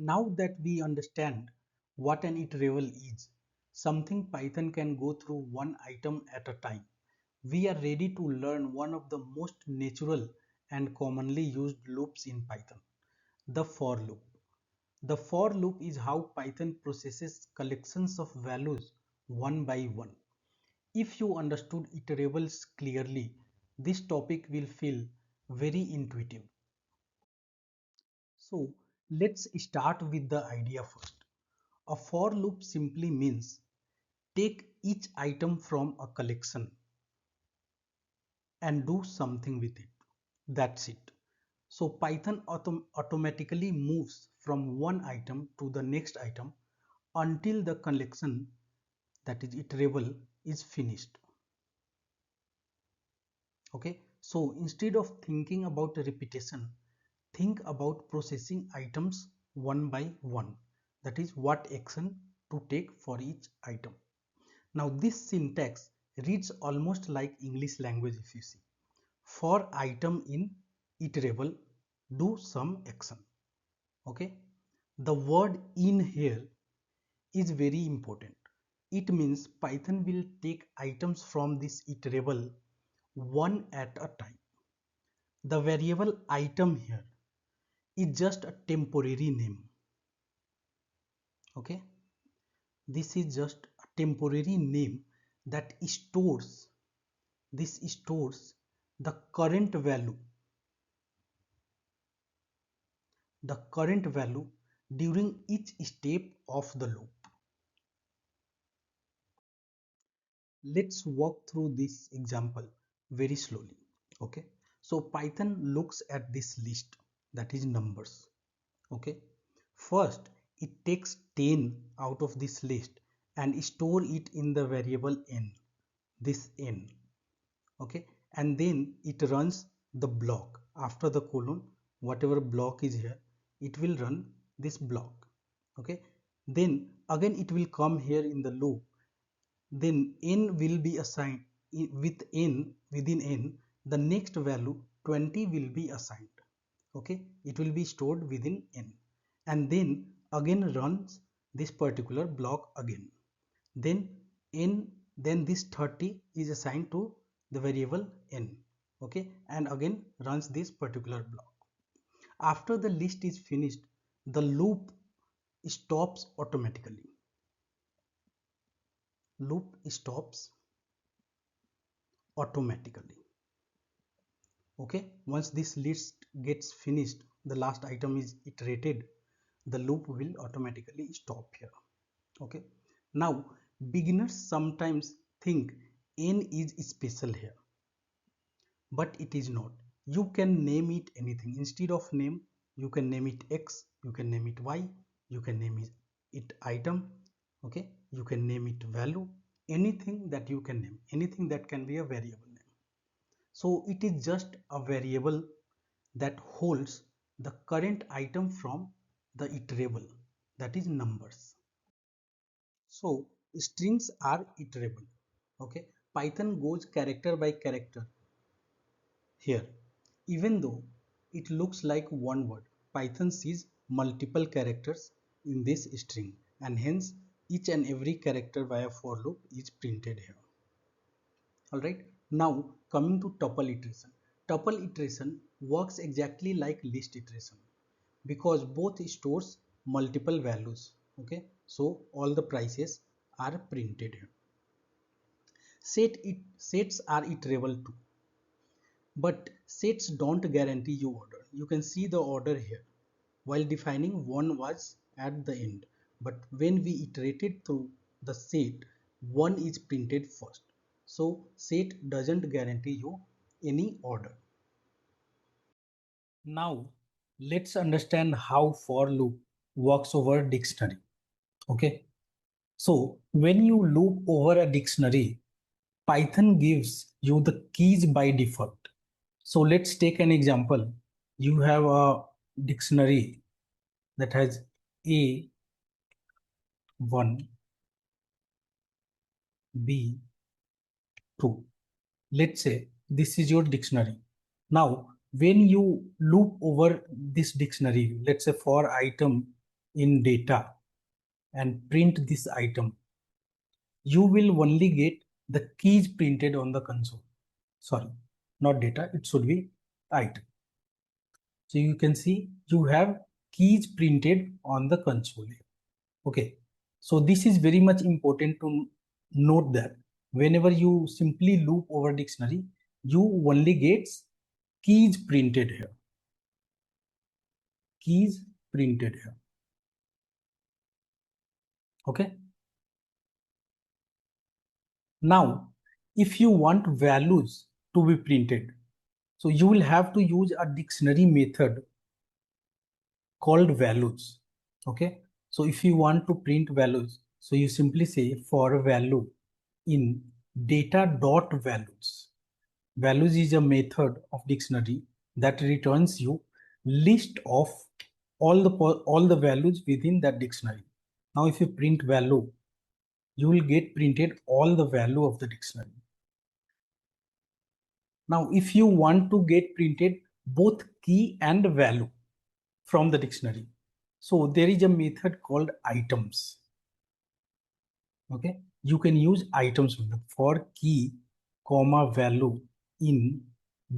Now that we understand what an iterable is, something Python can go through one item at a time, we are ready to learn one of the most natural and commonly used loops in Python, the for loop. The for loop is how Python processes collections of values one by one. If you understood iterables clearly, this topic will feel very intuitive. So let's start with the idea first. A for loop simply means take each item from a collection and do something with it. That's it. So Python automatically moves from one item to the next item until the collection, that is iterable, is finished. Okay, so instead of thinking about repetition, think about processing items one by one. That is what action to take for each item. Now this syntax reads almost like English language if you see. For item in iterable, do some action. Okay, the word in here is very important. It means Python will take items from this iterable one at a time. The variable item here is just a temporary name. Okay, this is just a temporary name that stores the current value during each step of the loop. Let's walk through this example very slowly. Okay, so Python looks at this list, that is numbers. Okay, first it takes 10 out of this list and store it in the variable n, this n. Okay, and then it runs the block after the colon, whatever block is here, it will run this block. Okay, then again it will come here in the loop, then n will be assigned with n, within n the next value 20 will be assigned. Okay, it will be stored within n, and then again runs this particular block again, then n, then this 30 is assigned to the variable n. Okay, and again runs this particular block. After the list is finished, the loop stops automatically. Loop stops automatically. Okay, once this list gets finished, the last item is iterated, the loop will automatically stop here. Okay, now beginners sometimes think n is special here, but it is not. You can name it anything. Instead of name, you can name it x, you can name it y, you can name it item. Okay, you can name it value, anything that you can name, anything that can be a variable name. So it is just a variable that holds the current item from the iterable, that is numbers. So strings are iterable. Okay, Python goes character by character here. Even though it looks like one word, Python sees multiple characters in this string, and hence each and every character via for loop is printed here. Alright, now coming to tuple iteration. Tuple iteration works exactly like list iteration because both stores multiple values. Okay, so all the prices are printed here. Sets are iterable too, but sets don't guarantee you order. You can see the order here. While defining, one was at the end, but when we iterated through the set, one is printed first. So set doesn't guarantee you any order. Now let's understand how for loop works over dictionary. Okay, so when you loop over a dictionary, Python gives you the keys by default. So let's take an example. You have a dictionary that has A1, B2. Let's say this is your dictionary. Now, when you loop over this dictionary, let's say for item in data and print this item, you will only get the keys printed on the console. Sorry, not data, it should be item. So you can see you have keys printed on the console. Okay, so this is very much important to note that whenever you simply loop over dictionary, you only get keys printed here. Keys printed here. Okay. Now, if you want values to be printed, so you will have to use a dictionary method called values. Okay. So if you want to print values, so you simply say for value in data dot values. Values is a method of dictionary that returns you list of all the values within that dictionary. Now, if you print value, you will get printed all the value of the dictionary. Now, if you want to get printed both key and value from the dictionary, so there is a method called items. Okay, you can use items method for key, comma value in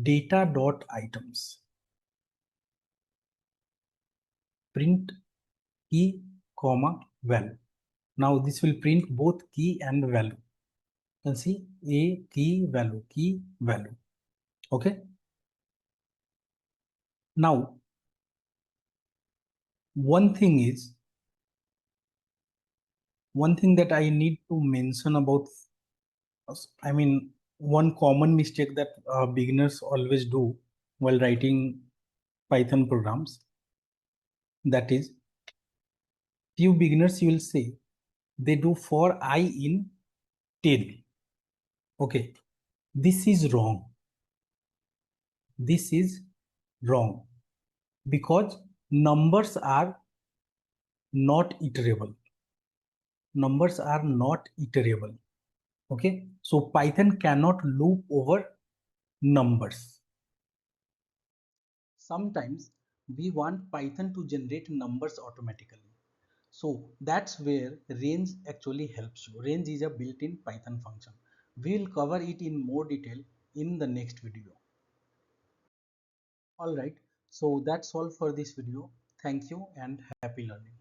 data dot items. Print key, comma value. Now this will print both key and value. You can see a key value. Okay. Now one thing that I need to mention about, I mean, one common mistake that beginners always do while writing Python programs, that is, few beginners you will say they do for I in 10. Okay, this is wrong. This is wrong because numbers are not iterable. Numbers are not iterable. Okay, so Python cannot loop over numbers. Sometimes we want Python to generate numbers automatically. So that's where range actually helps you. Range is a built-in Python function. We'll cover it in more detail in the next video. All right, so that's all for this video. Thank you and happy learning.